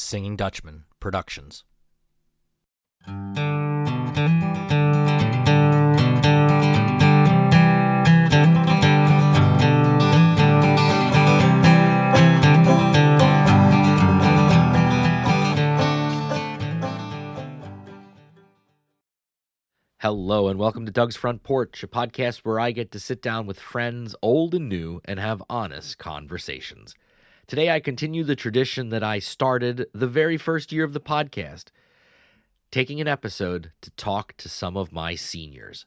Singing Dutchman Productions. Hello and welcome to Doug's Front Porch, a podcast where I get to sit down with friends old and new and have honest conversations. Today I continue the tradition that I started the very first year of the podcast, taking an episode to talk to some of my seniors.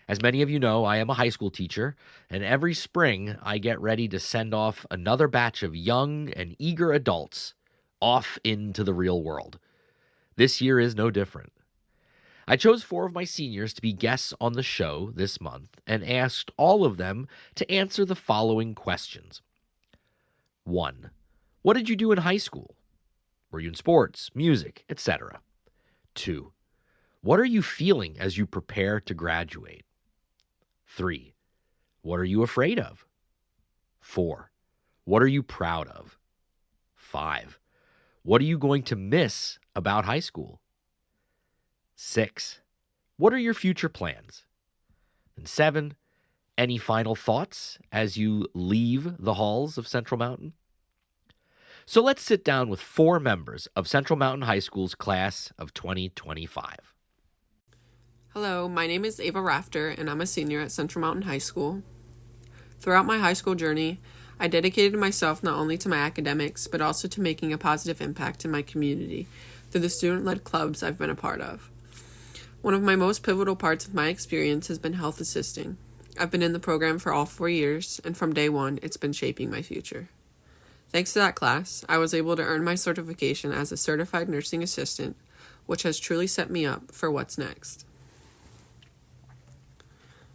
As many of you know, I am a high school teacher, and every spring I get ready to send off another batch of young and eager adults off into the real world. This year is no different. I chose 4 of my seniors to be guests on the show this month and asked all of them to answer the following questions. 1. What did you do in high school? Were you in sports, music, etc.? 2. What are you feeling as you prepare to graduate? 3. What are you afraid of? 4. What are you proud of? 5. What are you going to miss about high school? 6. What are your future plans? And 7. Any final thoughts as you leave the halls of Central Mountain? So let's sit down with 4 members of Central Mountain High School's class of 2025. Hello, my name is Avah Rafter, and I'm a senior at Central Mountain High School. Throughout my high school journey, I dedicated myself not only to my academics, but also to making a positive impact in my community through the student-led clubs I've been a part of. One of my most pivotal parts of my experience has been health assisting. I've been in the program for all 4 years, and from day one, it's been shaping my future. Thanks to that class, I was able to earn my certification as a certified nursing assistant, which has truly set me up for what's next.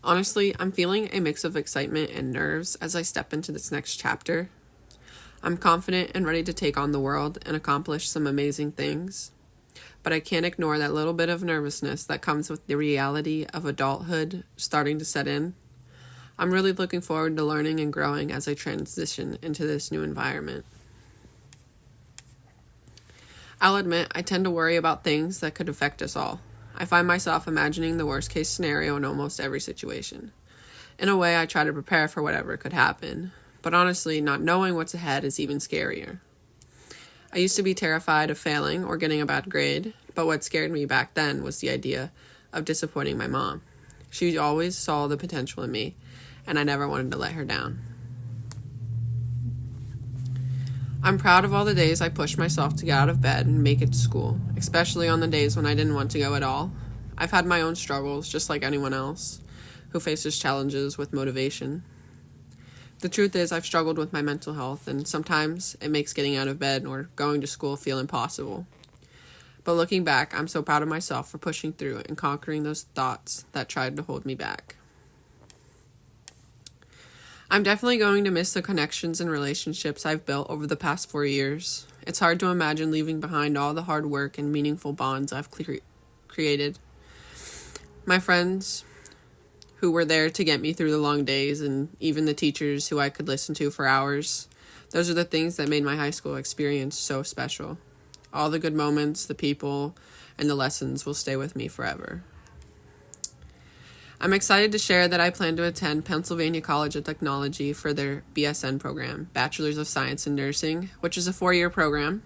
Honestly, I'm feeling a mix of excitement and nerves as I step into this next chapter. I'm confident and ready to take on the world and accomplish some amazing things. But I can't ignore that little bit of nervousness that comes with the reality of adulthood starting to set in. I'm really looking forward to learning and growing as I transition into this new environment. I'll admit, I tend to worry about things that could affect us all. I find myself imagining the worst case scenario in almost every situation. In a way, I try to prepare for whatever could happen. But honestly, not knowing what's ahead is even scarier. I used to be terrified of failing or getting a bad grade, but what scared me back then was the idea of disappointing my mom. She always saw the potential in me, and I never wanted to let her down. I'm proud of all the days I pushed myself to get out of bed and make it to school, especially on the days when I didn't want to go at all. I've had my own struggles, just like anyone else who faces challenges with motivation. The truth is, I've struggled with my mental health, and sometimes it makes getting out of bed or going to school feel impossible. But looking back, I'm so proud of myself for pushing through and conquering those thoughts that tried to hold me back. I'm definitely going to miss the connections and relationships I've built over the past 4 years. It's hard to imagine leaving behind all the hard work and meaningful bonds I've created. My friends who were there to get me through the long days, and even the teachers who I could listen to for hours. Those are the things that made my high school experience so special. All the good moments, the people, and the lessons will stay with me forever. I'm excited to share that I plan to attend Pennsylvania College of Technology for their BSN program, Bachelor's of Science in Nursing, which is a 4-year program.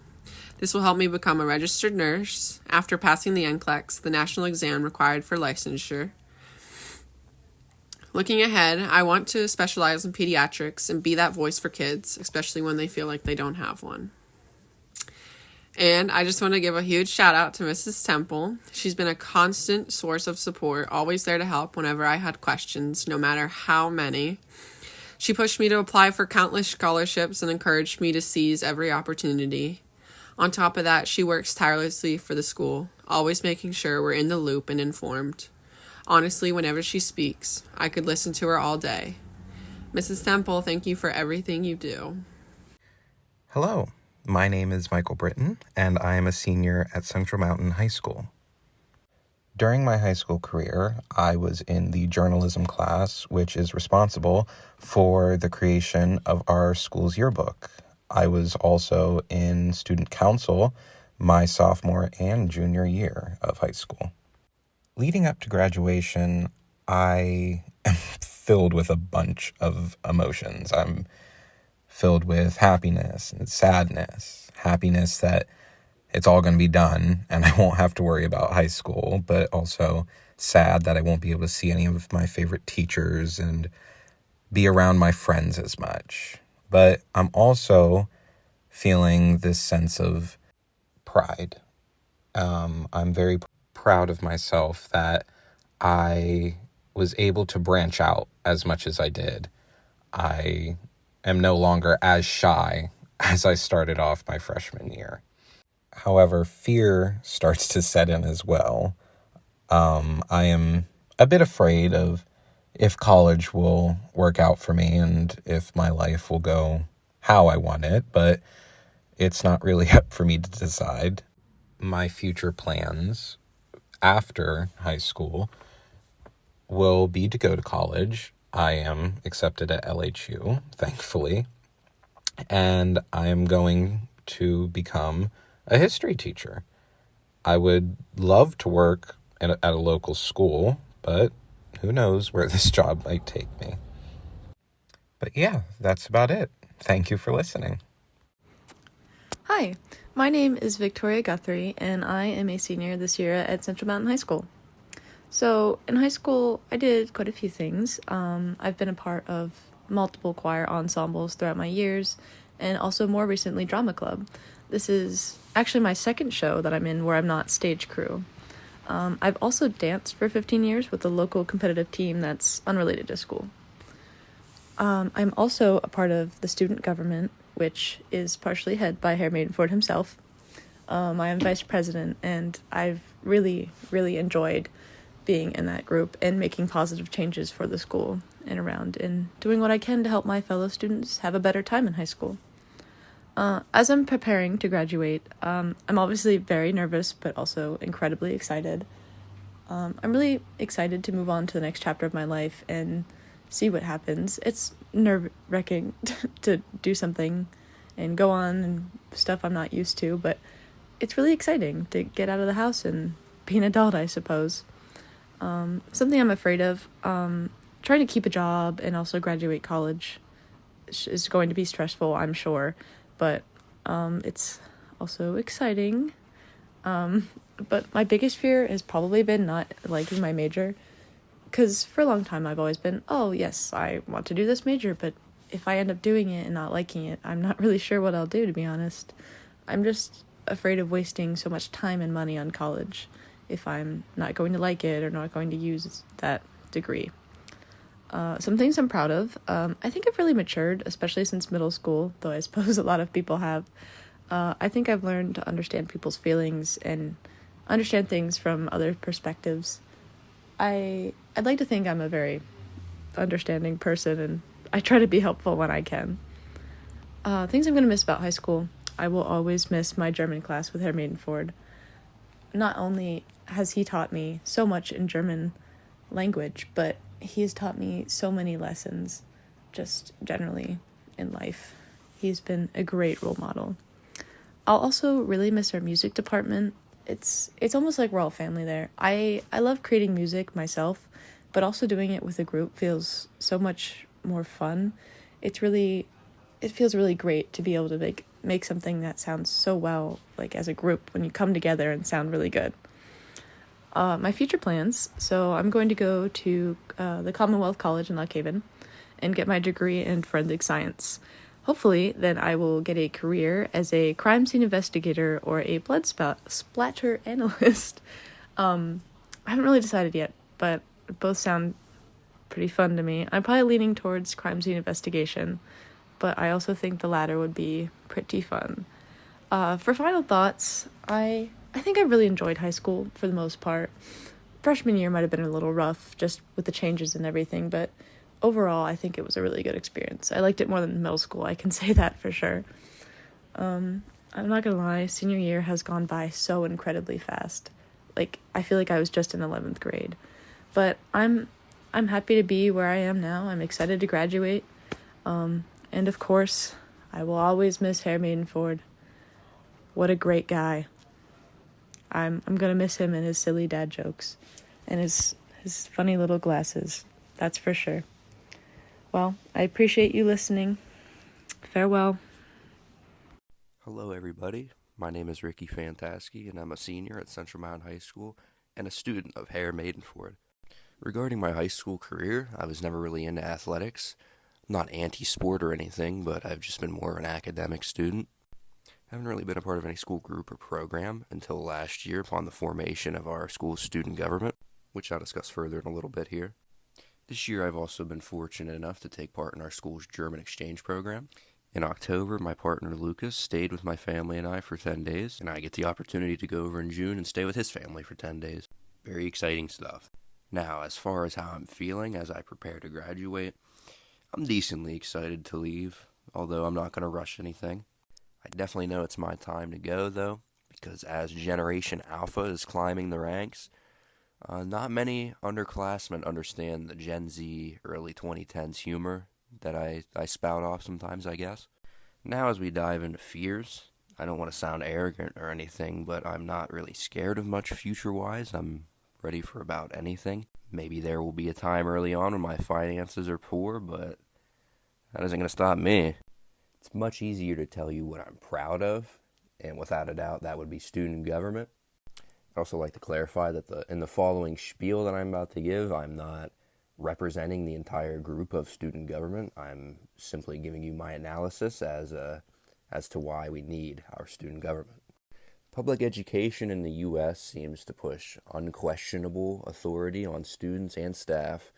This will help me become a registered nurse after passing the NCLEX, the national exam required for licensure. Looking ahead, I want to specialize in pediatrics and be that voice for kids, especially when they feel like they don't have one. And I just want to give a huge shout out to Mrs. Temple. She's been a constant source of support, always there to help whenever I had questions, no matter how many. She pushed me to apply for countless scholarships and encouraged me to seize every opportunity. On top of that, she works tirelessly for the school, always making sure we're in the loop and informed. Honestly, whenever she speaks, I could listen to her all day. Mrs. Temple, thank you for everything you do. Hello, my name is Michael Britten, and I am a senior at Central Mountain High School. During my high school career, I was in the journalism class, which is responsible for the creation of our school's yearbook. I was also in student council my sophomore and junior year of high school. Leading up to graduation, I am filled with a bunch of emotions. I'm filled with happiness and sadness. Happiness that it's all going to be done and I won't have to worry about high school, but also sad that I won't be able to see any of my favorite teachers and be around my friends as much. But I'm also feeling this sense of pride. I'm very proud of myself that I was able to branch out as much as I did. I am no longer as shy as I started off my freshman year. However, fear starts to set in as well. I am a bit afraid of if college will work out for me and if my life will go how I want it, but it's not really up for me to decide. My future plans after high school will be to go to college. I am accepted at LHU, thankfully, and I am going to become a history teacher. I would love to work at a local school, but who knows where this job might take me. But yeah, that's about it. Thank you for listening. Hi, my name is Victoria Guthrie, and I am a senior this year at Central Mountain High School. So, in high school, I did quite a few things. I've been a part of multiple choir ensembles throughout my years, and also more recently, drama club. This is actually my second show that I'm in where I'm not stage crew. I've also danced for 15 years with a local competitive team that's unrelated to school. I'm also a part of the student government, which is partially headed by Herr Maidenford himself. I am vice president, and I've really, really enjoyed being in that group and making positive changes for the school and around, and doing what I can to help my fellow students have a better time in high school. As I'm preparing to graduate, I'm obviously very nervous, but also incredibly excited. I'm really excited to move on to the next chapter of my life and see what happens. It's nerve-wracking to do something and go on and stuff I'm not used to, but it's really exciting to get out of the house and be an adult, I suppose. Something I'm afraid of, trying to keep a job and also graduate college is going to be stressful, I'm sure, but it's also exciting. But my biggest fear has probably been not liking my major, because for a long time I've always been, oh yes, I want to do this major, but if I end up doing it and not liking it, I'm not really sure what I'll do, to be honest. I'm just afraid of wasting so much time and money on college if I'm not going to like it or not going to use that degree. Some things I'm proud of. I think I've really matured, especially since middle school, though I suppose a lot of people have. I think I've learned to understand people's feelings and understand things from other perspectives. I'd like to think I'm a very understanding person, and I try to be helpful when I can. Things I'm going to miss about high school. I will always miss my German class with Herr Maidenford. Not only has he taught me so much in German language, but he has taught me so many lessons just generally in life. He's been a great role model. I'll also really miss our music department. It's almost like we're all family there. I love creating music myself, but also doing it with a group feels so much more fun. It feels really great to be able to make something that sounds so well, like as a group, when you come together and sound really good. My future plans, so I'm going to go to the Commonwealth College in Lock Haven and get my degree in forensic science. Hopefully, then I will get a career as a crime scene investigator or a blood splatter analyst. I haven't really decided yet, but both sound pretty fun to me. I'm probably leaning towards crime scene investigation, but I also think the latter would be pretty fun. For final thoughts, I think I really enjoyed high school for the most part. Freshman year might have been a little rough just with the changes and everything, but overall, I think it was a really good experience. I liked it more than middle school, I can say that for sure. I'm not gonna lie, senior year has gone by so incredibly fast. Like, I feel like I was just in 11th grade. But I'm happy to be where I am now. I'm excited to graduate. And of course, I will always miss Hair Maidenford. What a great guy. I'm gonna miss him and his silly dad jokes and his funny little glasses. That's for sure. Well, I appreciate you listening. Farewell. Hello, everybody. My name is Ricky Fantaski, and I'm a senior at Central Mountain High School and a student of Hair Maidenford. Regarding my high school career, I was never really into athletics. Not anti-sport or anything, but I've just been more of an academic student. I haven't really been a part of any school group or program until last year upon the formation of our school's student government, which I'll discuss further in a little bit here. This year I've also been fortunate enough to take part in our school's German exchange program. In October, my partner Lucas stayed with my family and I for 10 days, and I get the opportunity to go over in June and stay with his family for 10 days. Very exciting stuff. Now, as far as how I'm feeling as I prepare to graduate, I'm decently excited to leave, although I'm not going to rush anything. I definitely know it's my time to go, though, because as Generation Alpha is climbing the ranks, not many underclassmen understand the Gen Z early 2010s humor that I spout off sometimes, I guess. Now, as we dive into fears, I don't want to sound arrogant or anything, but I'm not really scared of much future-wise. I'm ready for about anything. Maybe there will be a time early on when my finances are poor, but that isn't going to stop me. It's much easier to tell you what I'm proud of, and without a doubt, that would be student government. I'd also like to clarify that in the following spiel that I'm about to give, I'm not representing the entire group of student government. I'm simply giving you my analysis as to why we need our student government. Public education in the U.S. seems to push unquestionable authority on students and staff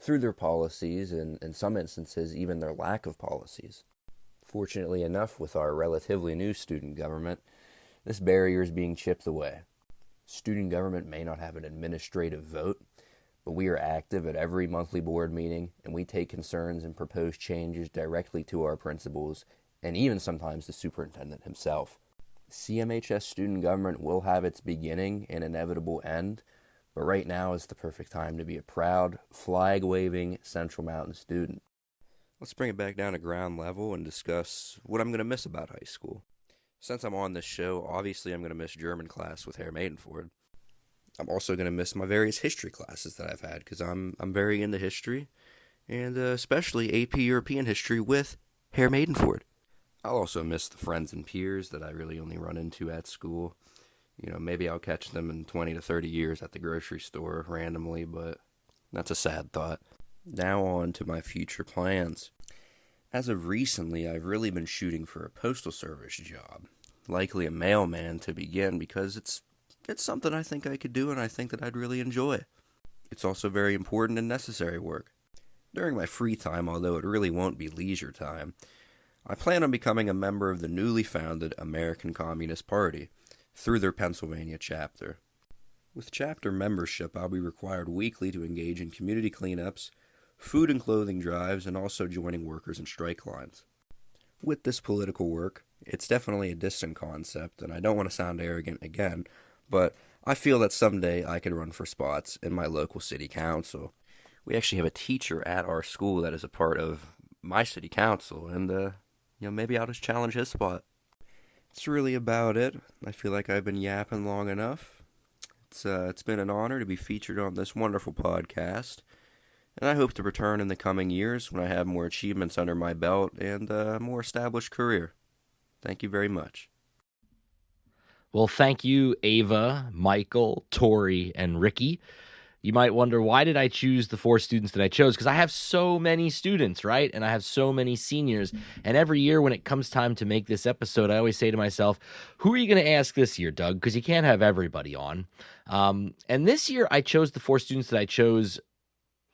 through their policies, and in some instances, even their lack of policies. Fortunately enough, with our relatively new student government, this barrier is being chipped away. Student government may not have an administrative vote, but we are active at every monthly board meeting, and we take concerns and propose changes directly to our principals, and even sometimes the superintendent himself. CMHS student government will have its beginning and inevitable end, but right now is the perfect time to be a proud, flag-waving Central Mountain student. Let's bring it back down to ground level and discuss what I'm going to miss about high school. Since I'm on this show, obviously I'm going to miss German class with Hair Maidenford. I'm also going to miss my various history classes that I've had, because I'm very into history, and especially AP European history with Hair Maidenford. I'll also miss the friends and peers that I really only run into at school. You know, maybe I'll catch them in 20 to 30 years at the grocery store randomly, but that's a sad thought. Now on to my future plans. As of recently, I've really been shooting for a postal service job, likely a mailman to begin, because it's something I think I could do and I think that I'd really enjoy. It's also very important and necessary work. During my free time, although it really won't be leisure time, I plan on becoming a member of the newly founded American Communist Party through their Pennsylvania chapter. With chapter membership, I'll be required weekly to engage in community cleanups, food and clothing drives, and also joining workers in strike lines. With this political work, it's definitely a distant concept, and I don't want to sound arrogant again, but I feel that someday I could run for spots in my local city council. We actually have a teacher at our school that is a part of my city council, and maybe I'll just challenge his spot. That's really about it. I feel like I've been yapping long enough. It's been an honor to be featured on this wonderful podcast, and I hope to return in the coming years when I have more achievements under my belt and a more established career. Thank you very much. Well, thank you, Ava, Michael, Tori, and Ricky. You might wonder, why did I choose the 4 students that I chose? Because I have so many students, right? And I have so many seniors. And every year when it comes time to make this episode, I always say to myself, who are you going to ask this year, Doug? Because you can't have everybody on. And this year I chose the 4 students that I chose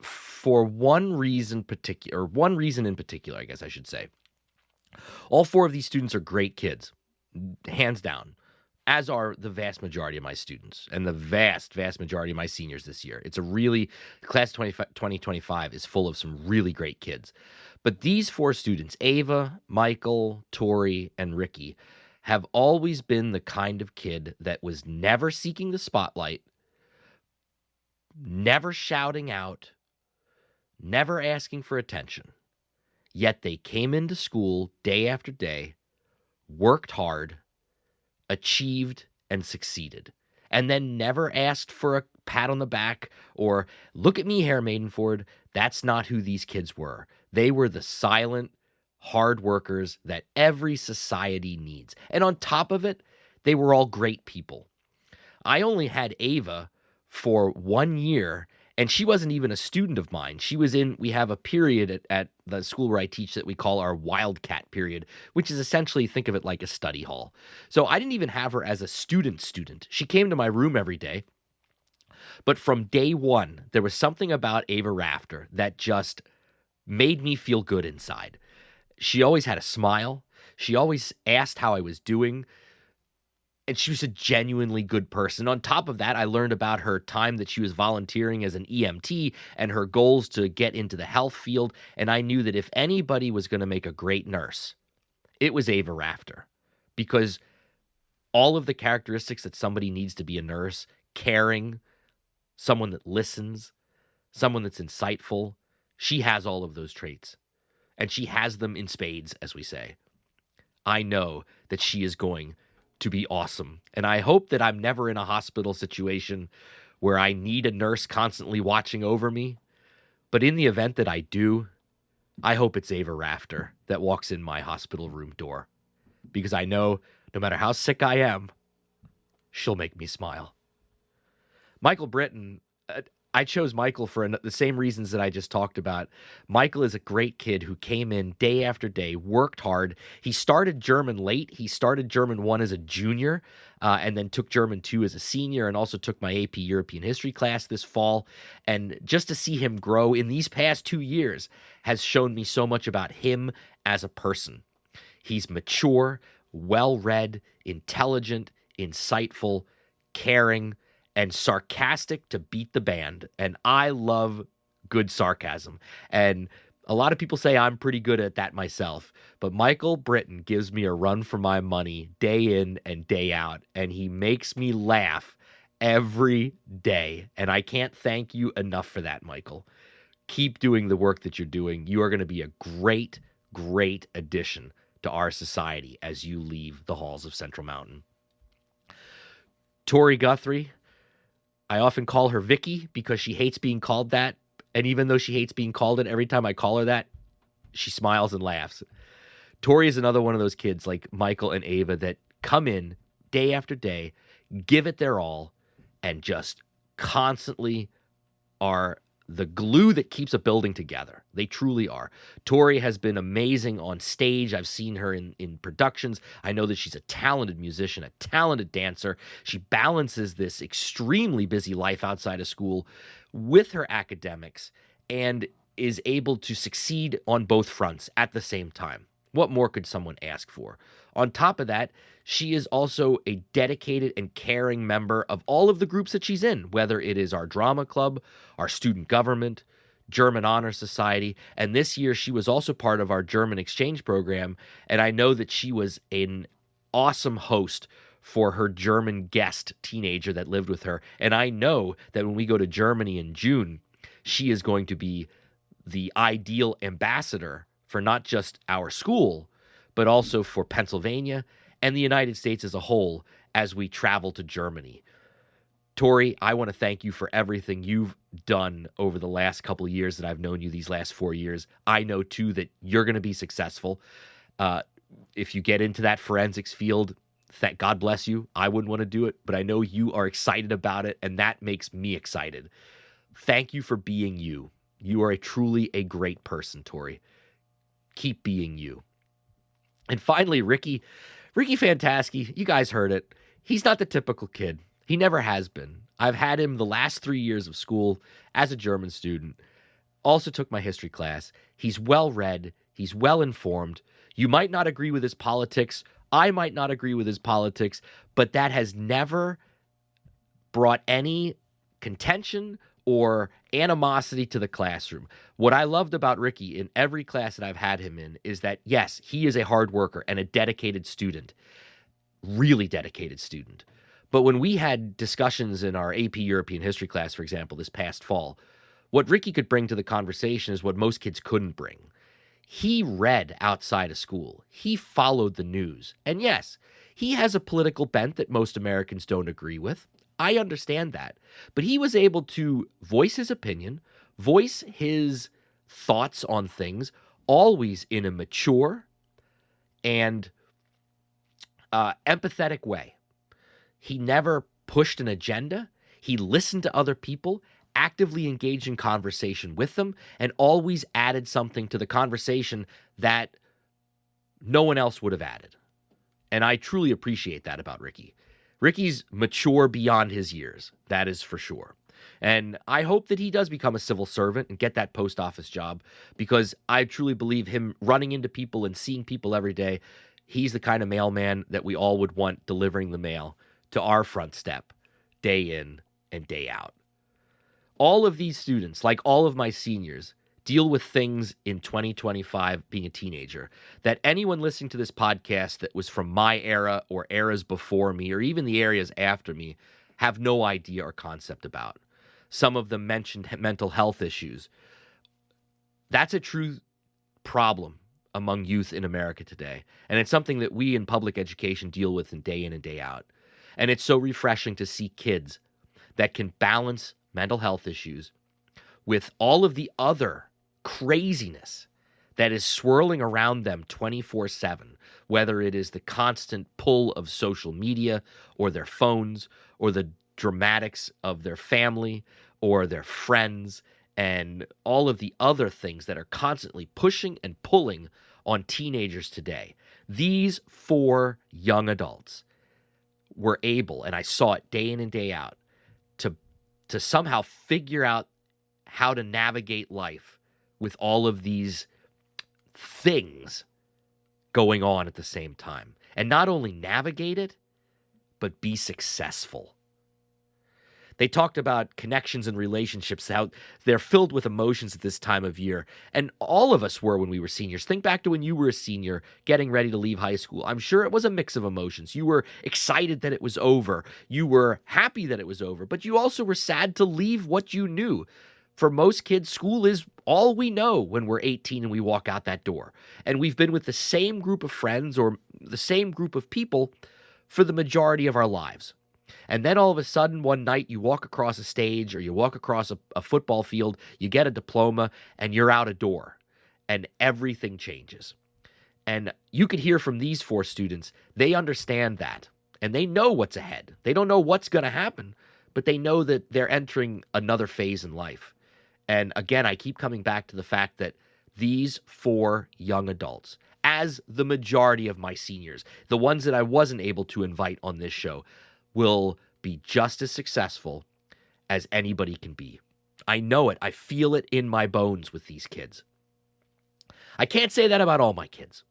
for one reason in particular, I guess I should say. All 4 of these students are great kids, hands down, as are the vast majority of my students and the vast majority of my seniors this year. It's class 2025 is full of some really great kids. But these 4 students, Ava, Michael, Tori, and Ricky, have always been the kind of kid that was never seeking the spotlight, never shouting out, never asking for attention. yet they came into school day after day, worked hard, achieved, and succeeded, and then never asked for a pat on the back or look at me, Hair Maidenford. That's not who these kids were. They were the silent, hard workers that every society needs. And on top of it, they were all great people. I only had Ava for 1 year, and she wasn't even a student of mine. We have a period at the school where I teach that we call our Wildcat period, which is essentially, think of it like a study hall. So I didn't even have her as a student. She came to my room every day. But from day one, there was something about Avah Rafter that just made me feel good inside. She always had a smile. She always asked how I was doing. And she was a genuinely good person. On top of that, I learned about her time that she was volunteering as an EMT and her goals to get into the health field. And I knew that if anybody was going to make a great nurse, it was Avah Rafter. Because all of the characteristics that somebody needs to be a nurse, caring, someone that listens, someone that's insightful, she has all of those traits. And she has them in spades, as we say. I know that she is going to be awesome. And I hope that I'm never in a hospital situation where I need a nurse constantly watching over me. But in the event that I do, I hope it's Avah Rafter that walks in my hospital room door. Because I know no matter how sick I am, she'll make me smile. Michael Britten, I chose Michael for the same reasons that I just talked about. Michael is a great kid who came in day after day, worked hard. He started German late. He started German 1 as a junior, and then took German 2 as a senior, and also took my AP European History class this fall. And just to see him grow in these past 2 years has shown me so much about him as a person. He's mature, well-read, intelligent, insightful, caring, and sarcastic to beat the band. And I love good sarcasm. And a lot of people say I'm pretty good at that myself. But Michael Britten gives me a run for my money day in and day out. And he makes me laugh every day. And I can't thank you enough for that, Michael. Keep doing the work that you're doing. You are going to be a great, great addition to our society as you leave the halls of Central Mountain. Tori Guthrie, I often call her Vicky because she hates being called that. And even though she hates being called it, every time I call her that, she smiles and laughs. Tori is another one of those kids like Michael and Ava that come in day after day, give it their all, and just constantly are the glue that keeps a building together. They truly are. Tori has been amazing on stage. I've seen her in productions. I know that she's a talented musician, a talented dancer. She balances this extremely busy life outside of school with her academics and is able to succeed on both fronts at the same time. What more could someone ask for? On top of that, she is also a dedicated and caring member of all of the groups that she's in, whether it is our drama club, our student government, German Honor Society, and this year she was also part of our German exchange program, and I know that she was an awesome host for her German guest teenager that lived with her, and I know that when we go to Germany in June, she is going to be the ideal ambassador for not just our school, but also for Pennsylvania and the United States as a whole as we travel to Germany. Tori, I want to thank you for everything you've done over the last couple of years that I've known you, these last 4 years. I know, too, that you're going to be successful. If you get into that forensics field, God bless you. I wouldn't want to do it, but I know you are excited about it, and that makes me excited. Thank you for being you. You are truly a great person, Tori. Keep being you. And finally, Ricky Fantaski, you guys heard it. He's not the typical kid. He never has been. I've had him the last 3 years of school as a German student. Also took my history class. He's well-read. He's well-informed. You might not agree with his politics. I might not agree with his politics, but that has never brought any contention or animosity to the classroom. What I loved about Ricky in every class that I've had him in is that, yes, he is a hard worker and a dedicated student, really dedicated student. But when we had discussions in our AP European History class, for example, this past fall, what Ricky could bring to the conversation is what most kids couldn't bring. He read outside of school. He followed the news. And yes, he has a political bent that most Americans don't agree with. I understand that. But he was able to voice his opinion, voice his thoughts on things, always in a mature and empathetic way. He never pushed an agenda. He listened to other people, actively engaged in conversation with them, and always added something to the conversation that no one else would have added. And I truly appreciate that about Ricky. Ricky's mature beyond his years, that is for sure. And I hope that he does become a civil servant and get that post office job, because I truly believe him running into people and seeing people every day, he's the kind of mailman that we all would want delivering the mail to our front step day in and day out. All of these students, like all of my seniors, deal with things in 2025 being a teenager that anyone listening to this podcast that was from my era or eras before me or even the eras after me have no idea or concept about. Some of them mentioned mental health issues. That's a true problem among youth in America today. And it's something that we in public education deal with in and day out. And it's so refreshing to see kids that can balance mental health issues with all of the other craziness that is swirling around them 24/7, whether it is the constant pull of social media or their phones or the dramatics of their family or their friends and all of the other things that are constantly pushing and pulling on teenagers today. These 4 young adults were able, and I saw it day in and day out, to somehow figure out how to navigate life with all of these things going on at the same time. And not only navigate it, but be successful. They talked about connections and relationships, how they're filled with emotions at this time of year. And all of us were when we were seniors. Think back to when you were a senior getting ready to leave high school. I'm sure it was a mix of emotions. You were excited that it was over. You were happy that it was over. But you also were sad to leave what you knew. For most kids, school is all we know when we're 18 and we walk out that door. And we've been with the same group of friends or the same group of people for the majority of our lives. And then all of a sudden, one night, you walk across a stage or you walk across a football field, you get a diploma, and you're out a door. And everything changes. And you could hear from these 4 students, they understand that. And they know what's ahead. They don't know what's going to happen, but they know that they're entering another phase in life. And again, I keep coming back to the fact that these 4 young adults, as the majority of my seniors, the ones that I wasn't able to invite on this show, will be just as successful as anybody can be. I know it. I feel it in my bones with these kids. I can't say that about all my kids,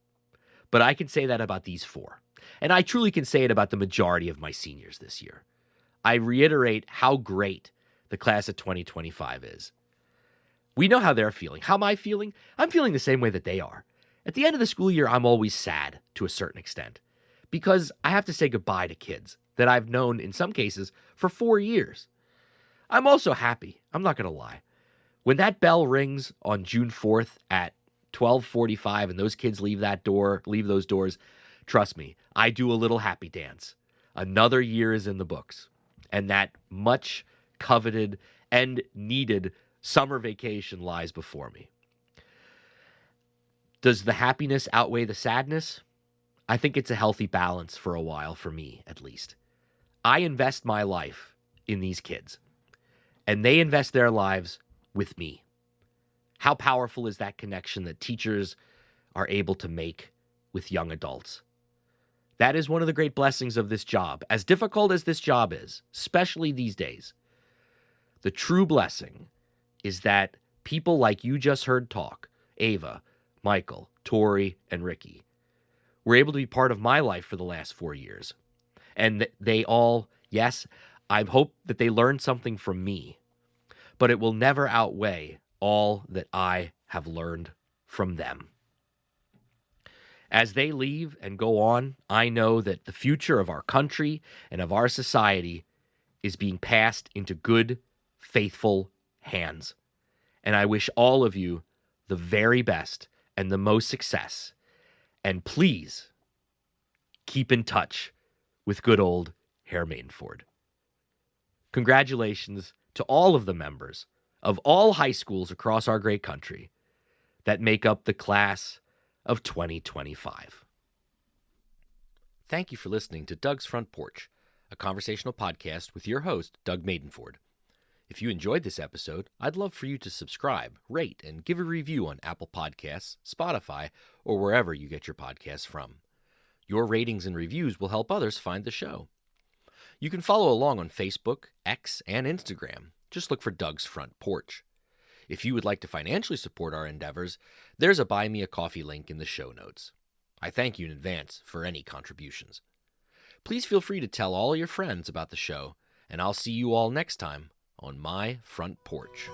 but I can say that about these 4. And I truly can say it about the majority of my seniors this year. I reiterate how great the class of 2025 is. We know how they're feeling. How am I feeling? I'm feeling the same way that they are. At the end of the school year, I'm always sad to a certain extent because I have to say goodbye to kids that I've known in some cases for 4 years. I'm also happy. I'm not going to lie. When that bell rings on June 4th at 12:45 and those kids leave those doors, trust me, I do a little happy dance. Another year is in the books. And that much coveted and needed summer vacation lies before me. Does the happiness outweigh the sadness? I think it's a healthy balance for a while, for me at least. I invest my life in these kids, and they invest their lives with me. How powerful is that connection that teachers are able to make with young adults? That is one of the great blessings of this job. As difficult as this job is, especially these days, the true blessing is that people like you just heard talk, Ava, Michael, Tori, and Ricky, were able to be part of my life for the last 4 years. And they all, yes, I hope that they learned something from me, but it will never outweigh all that I have learned from them. As they leave and go on, I know that the future of our country and of our society is being passed into good, faithful hands. And I wish all of you the very best and the most success. And please keep in touch with good old Hare Maidenford. Congratulations to all of the members of all high schools across our great country that make up the class of 2025. Thank you for listening to Doug's Front Porch, a conversational podcast with your host, Doug Maidenford. If you enjoyed this episode, I'd love for you to subscribe, rate, and give a review on Apple Podcasts, Spotify, or wherever you get your podcasts from. Your ratings and reviews will help others find the show. You can follow along on Facebook, X, and Instagram. Just look for Doug's Front Porch. If you would like to financially support our endeavors, there's a Buy Me a Coffee link in the show notes. I thank you in advance for any contributions. Please feel free to tell all your friends about the show, and I'll see you all next time on my front porch.